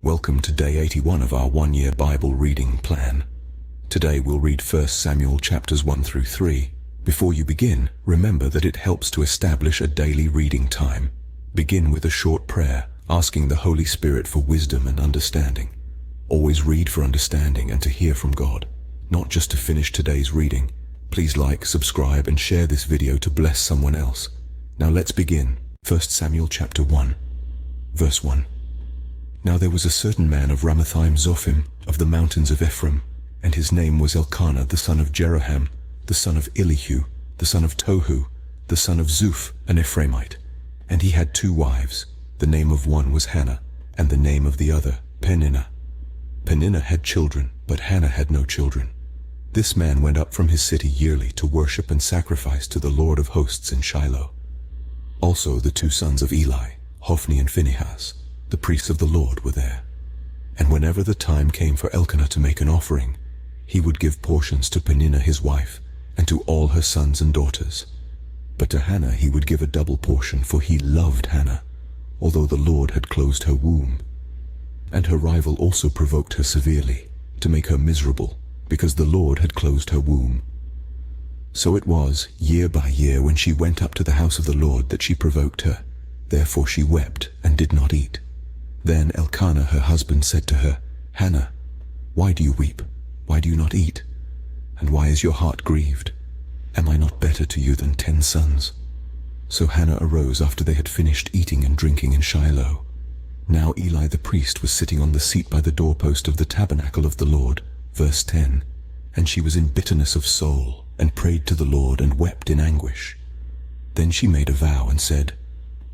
Welcome to day 81 of our one-year Bible reading plan. Today we'll read 1 Samuel chapters 1 through 3. Before you begin, remember that it helps to establish a daily reading time. Begin with a short prayer, asking the Holy Spirit for wisdom and understanding. Always read for understanding and to hear from God, not just to finish today's reading. Please like, subscribe, and share this video to bless someone else. Now let's begin. 1 Samuel chapter 1, verse 1. Now there was a certain man of Ramathaim Zophim, of the mountains of Ephraim, and his name was Elkanah the son of Jeroham, the son of Elihu, the son of Tohu, the son of Zuph, an Ephraimite. And he had 2 wives. The name of one was Hannah, and the name of the other Peninnah. Peninnah had children, but Hannah had no children. This man went up from his city yearly to worship and sacrifice to the Lord of hosts in Shiloh. Also the 2 sons of Eli, Hophni and Phinehas, the priests of the Lord, were there. And whenever the time came for Elkanah to make an offering, he would give portions to Peninnah his wife, and to all her sons and daughters. But to Hannah he would give a double portion, for he loved Hannah, although the Lord had closed her womb. And her rival also provoked her severely, to make her miserable, because the Lord had closed her womb. So it was, year by year, when she went up to the house of the Lord, that she provoked her. Therefore she wept and did not eat. Then Elkanah her husband said to her, Hannah, why do you weep? Why do you not eat? And why is your heart grieved? Am I not better to you than 10 sons? So Hannah arose after they had finished eating and drinking in Shiloh. Now Eli the priest was sitting on the seat by the doorpost of the tabernacle of the Lord. Verse 10. And she was in bitterness of soul, and prayed to the Lord, and wept in anguish. Then she made a vow and said,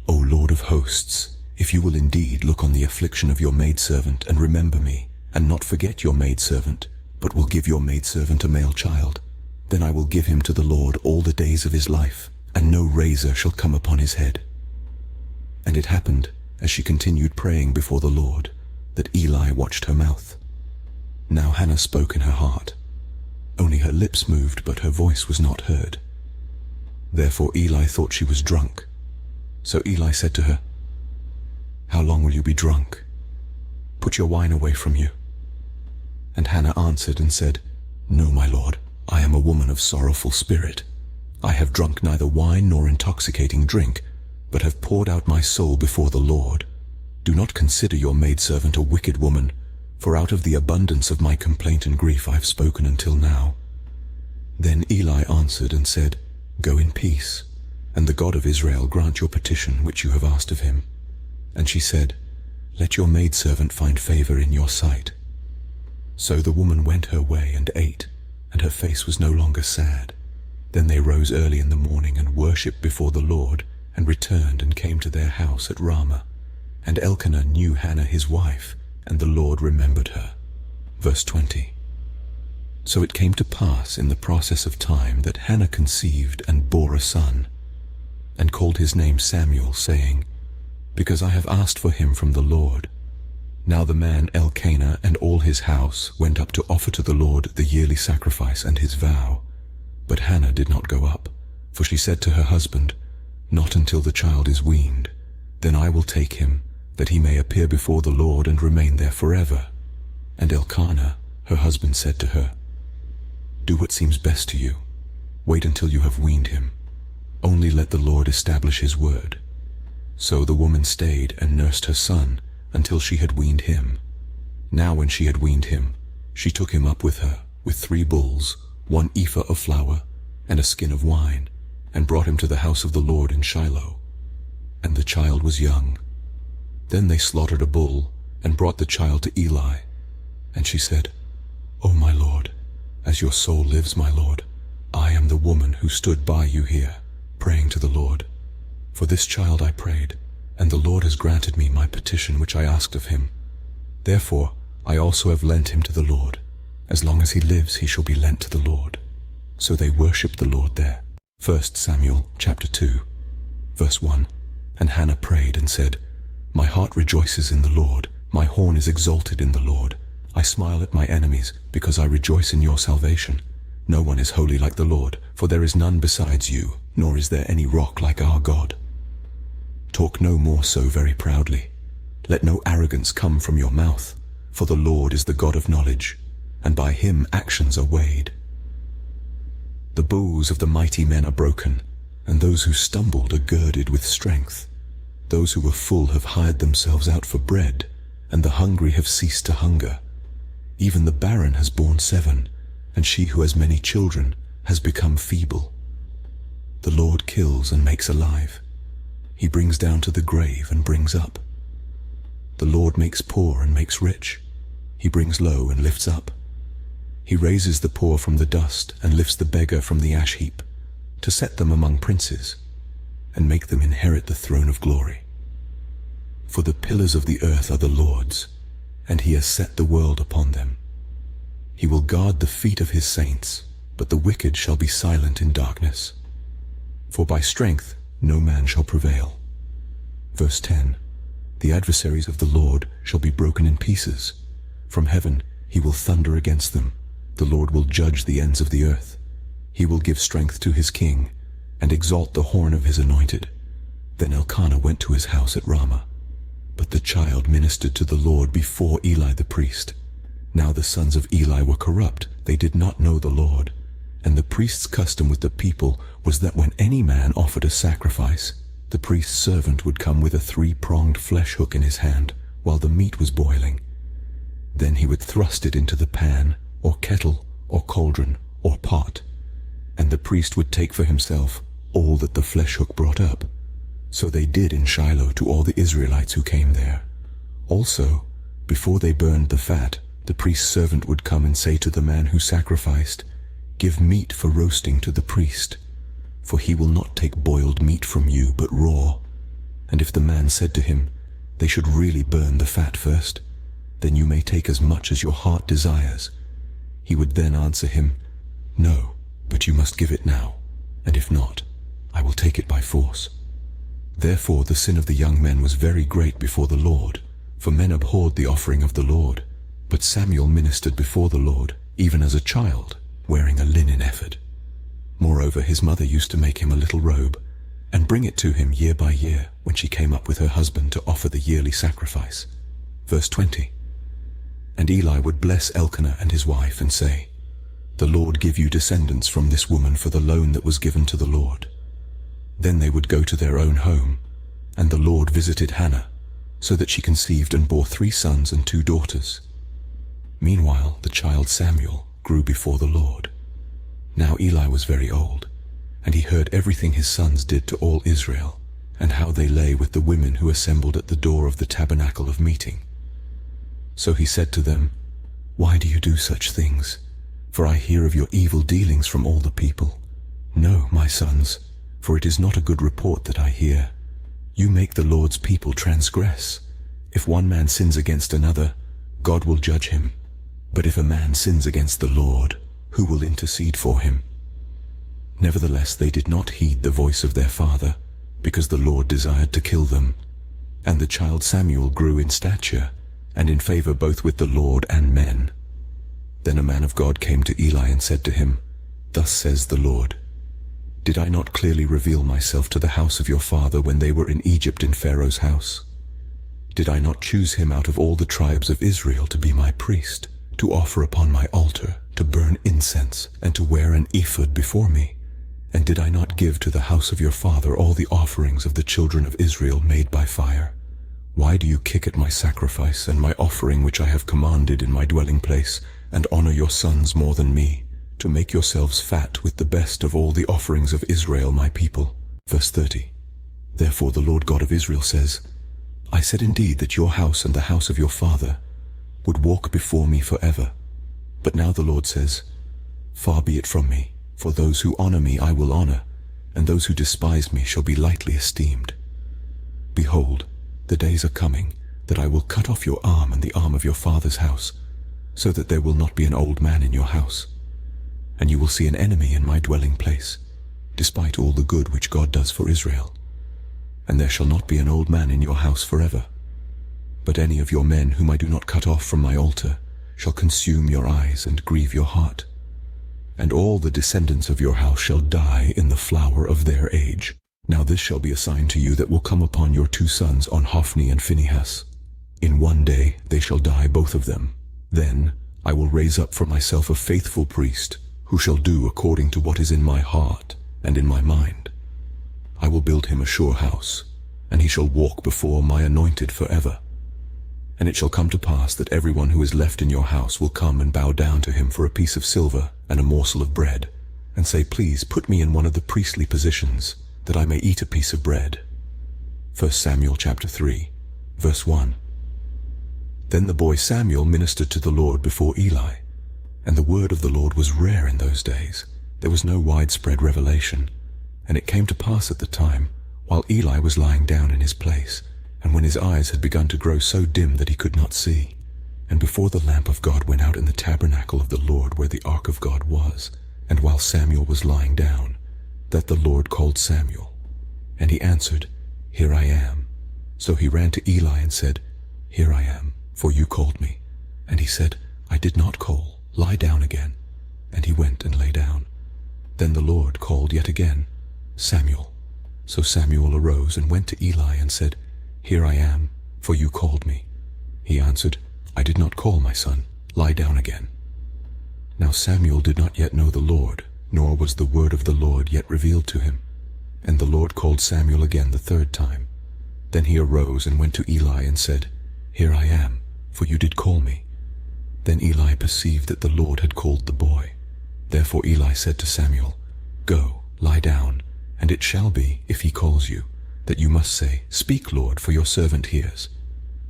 O Lord of hosts, if you will indeed look on the affliction of your maidservant, and remember me, and not forget your maidservant, but will give your maidservant a male child, then I will give him to the Lord all the days of his life, and no razor shall come upon his head. And it happened, as she continued praying before the Lord, that Eli watched her mouth. Now Hannah spoke in her heart. Only her lips moved, but her voice was not heard. Therefore Eli thought she was drunk. So Eli said to her, How long will you be drunk? Put your wine away from you. And Hannah answered and said, No, my lord, I am a woman of sorrowful spirit. I have drunk neither wine nor intoxicating drink, but have poured out my soul before the Lord. Do not consider your maidservant a wicked woman, for out of the abundance of my complaint and grief I have spoken until now. Then Eli answered and said, Go in peace, and the God of Israel grant your petition which you have asked of him. And she said, Let your maidservant find favor in your sight. So the woman went her way and ate, and her face was no longer sad. Then they rose early in the morning and worshipped before the Lord, and returned and came to their house at Ramah. And Elkanah knew Hannah his wife, and the Lord remembered her. Verse 20. So it came to pass in the process of time that Hannah conceived and bore a son, and called his name Samuel, saying, Because I have asked for him from the Lord. Now the man Elkanah and all his house went up to offer to the Lord the yearly sacrifice and his vow. But Hannah did not go up, for she said to her husband, Not until the child is weaned. Then I will take him, that he may appear before the Lord and remain there forever. And Elkanah, her husband, said to her, Do what seems best to you. Wait until you have weaned him. Only let the Lord establish his word. So the woman stayed and nursed her son until she had weaned him. Now when she had weaned him, she took him up with her, with 3 bulls, 1 ephah of flour, and a skin of wine, and brought him to the house of the Lord in Shiloh. And the child was young. Then they slaughtered a bull, and brought the child to Eli. And she said, O my Lord, as your soul lives, my Lord, I am the woman who stood by you here, praying to the Lord. For this child I prayed, and the Lord has granted me my petition which I asked of him. Therefore I also have lent him to the Lord. As long as he lives, he shall be lent to the Lord. So they worshipped the Lord there. 1 Samuel chapter 2, verse 1. And Hannah prayed and said, My heart rejoices in the Lord, my horn is exalted in the Lord. I smile at my enemies, because I rejoice in your salvation. No one is holy like the Lord, for there is none besides you, nor is there any rock like our God. Talk no more so very proudly. Let no arrogance come from your mouth, for the Lord is the God of knowledge, and by him actions are weighed. The bows of the mighty men are broken, and those who stumbled are girded with strength. Those who were full have hired themselves out for bread, and the hungry have ceased to hunger. Even the barren has borne 7, and she who has many children has become feeble. The Lord kills and makes alive. He brings down to the grave and brings up. The Lord makes poor and makes rich. He brings low and lifts up. He raises the poor from the dust and lifts the beggar from the ash heap, to set them among princes, and make them inherit the throne of glory. For the pillars of the earth are the Lord's, and he has set the world upon them. He will guard the feet of his saints, but the wicked shall be silent in darkness. For by strength no man shall prevail. Verse 10. The adversaries of the Lord shall be broken in pieces. From heaven he will thunder against them. The Lord will judge the ends of the earth. He will give strength to his king, and exalt the horn of his anointed. Then Elkanah went to his house at Ramah. But the child ministered to the Lord before Eli the priest. Now the sons of Eli were corrupt, they did not know the Lord. And the priest's custom with the people was that when any man offered a sacrifice, the priest's servant would come with a 3-pronged flesh hook in his hand while the meat was boiling. Then he would thrust it into the pan, or kettle, or cauldron, or pot, and the priest would take for himself all that the flesh hook brought up. So they did in Shiloh to all the Israelites who came there. Also, before they burned the fat, the priest's servant would come and say to the man who sacrificed, "Give meat for roasting to the priest, for he will not take boiled meat from you, but raw." And if the man said to him, "They should really burn the fat first, then you may take as much as your heart desires," he would then answer him, "No, but you must give it now, and if not, I will take it by force." Therefore the sin of the young men was very great before the Lord, for men abhorred the offering of the Lord. But Samuel ministered before the Lord, even as a child, wearing a linen ephod. Moreover, his mother used to make him a little robe, and bring it to him year by year when she came up with her husband to offer the yearly sacrifice. Verse 20. And Eli would bless Elkanah and his wife and say, "The Lord give you descendants from this woman for the loan that was given to the Lord." Then they would go to their own home, and the Lord visited Hannah, so that she conceived and bore 3 sons and 2 daughters. Meanwhile the child Samuel grew before the Lord. Now Eli was very old, and he heard everything his sons did to all Israel, and how they lay with the women who assembled at the door of the tabernacle of meeting. So he said to them, "Why do you do such things? For I hear of your evil dealings from all the people. No, my sons, for it is not a good report that I hear. You make the Lord's people transgress. If one man sins against another, God will judge him. But if a man sins against the Lord, who will intercede for him?" Nevertheless they did not heed the voice of their father, because the Lord desired to kill them. And the child Samuel grew in stature, and in favor both with the Lord and men. Then a man of God came to Eli and said to him, "Thus says the Lord, did I not clearly reveal myself to the house of your father when they were in Egypt in Pharaoh's house? Did I not choose him out of all the tribes of Israel to be my priest, to offer upon my altar, to burn incense, and to wear an ephod before me? And did I not give to the house of your father all the offerings of the children of Israel made by fire? Why do you kick at my sacrifice and my offering which I have commanded in my dwelling place, and honor your sons more than me, to make yourselves fat with the best of all the offerings of Israel my people?" Verse 30. Therefore the Lord God of Israel says, "I said indeed that your house and the house of your father would walk before me forever. But now the Lord says, Far be it from me, for those who honor me I will honor, and those who despise me shall be lightly esteemed. Behold, the days are coming, that I will cut off your arm and the arm of your father's house, so that there will not be an old man in your house. And you will see an enemy in my dwelling place, despite all the good which God does for Israel. And there shall not be an old man in your house forever. But any of your men whom I do not cut off from my altar shall consume your eyes and grieve your heart. And all the descendants of your house shall die in the flower of their age. Now this shall be a sign to you that will come upon your 2 sons, on Hophni and Phinehas. In one day they shall die, both of them. Then I will raise up for myself a faithful priest, who shall do according to what is in my heart and in my mind. I will build him a sure house, and he shall walk before my anointed forever. And it shall come to pass that everyone who is left in your house will come and bow down to him for a piece of silver and a morsel of bread, and say, Please put me in one of the priestly positions, that I may eat a piece of bread. 1 Samuel chapter 3, verse 1. Then the boy Samuel ministered to the Lord before Eli, and the word of the Lord was rare in those days. There was no widespread revelation. And it came to pass at the time, while Eli was lying down in his place, and when his eyes had begun to grow so dim that he could not see, and before the lamp of God went out in the tabernacle of the Lord where the ark of God was, and while Samuel was lying down, that the Lord called Samuel. And he answered, Here I am. So he ran to Eli and said, Here I am, for you called me. And he said, I did not call, lie down again. And he went and lay down. Then the Lord called yet again, Samuel. So Samuel arose and went to Eli and said, Here I am, for you called me. He answered, I did not call, my son, lie down again. Now Samuel did not yet know the Lord, nor was the word of the Lord yet revealed to him. And the Lord called Samuel again the third time. Then he arose and went to Eli and said, Here I am, for you did call me. Then Eli perceived that the Lord had called the boy. Therefore Eli said to Samuel, Go, lie down, and it shall be, if he calls you, that you must say, Speak, Lord, for your servant hears.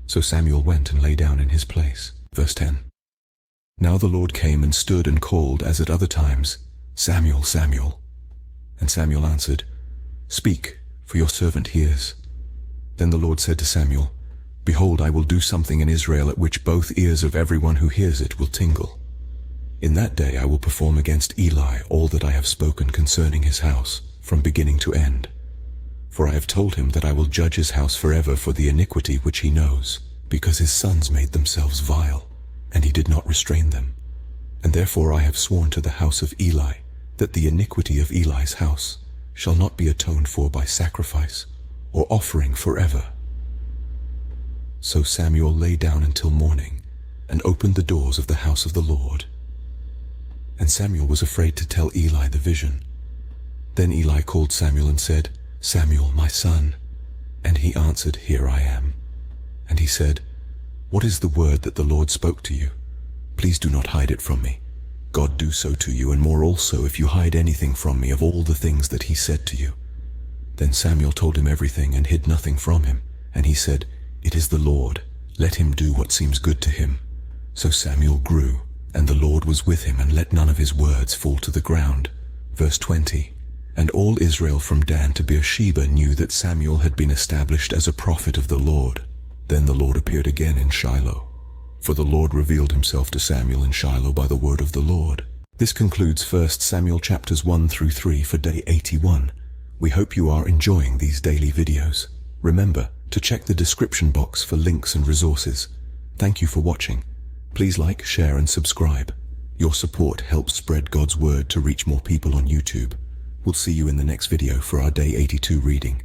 So Samuel went and lay down in his place. Verse 10. Now the Lord came and stood and called, as at other times, Samuel, Samuel. And Samuel answered, Speak, for your servant hears. Then the Lord said to Samuel, Behold, I will do something in Israel at which both ears of everyone who hears it will tingle. In that day I will perform against Eli all that I have spoken concerning his house, from beginning to end. For I have told him that I will judge his house forever for the iniquity which he knows, because his sons made themselves vile, and he did not restrain them. And therefore I have sworn to the house of Eli, that the iniquity of Eli's house shall not be atoned for by sacrifice or offering forever. So Samuel lay down until morning, and opened the doors of the house of the Lord. And Samuel was afraid to tell Eli the vision. Then Eli called Samuel and said, Samuel, my son. And he answered, Here I am. And he said, What is the word that the Lord spoke to you? Please do not hide it from me. God do so to you, and more also, if you hide anything from me of all the things that he said to you. Then Samuel told him everything, and hid nothing from him. And he said, It is the Lord. Let him do what seems good to him. So Samuel grew, and the Lord was with him, and let none of his words fall to the ground. Verse 20. And all Israel from Dan to Beersheba knew that Samuel had been established as a prophet of the Lord. Then the Lord appeared again in Shiloh. For the Lord revealed himself to Samuel in Shiloh by the word of the Lord. This concludes 1 Samuel chapters 1 through 3 for day 81. We hope you are enjoying these daily videos. Remember to check the description box for links and resources. Thank you for watching. Please like, share, and subscribe. Your support helps spread God's word to reach more people on YouTube. We'll see you in the next video for our day 82 reading.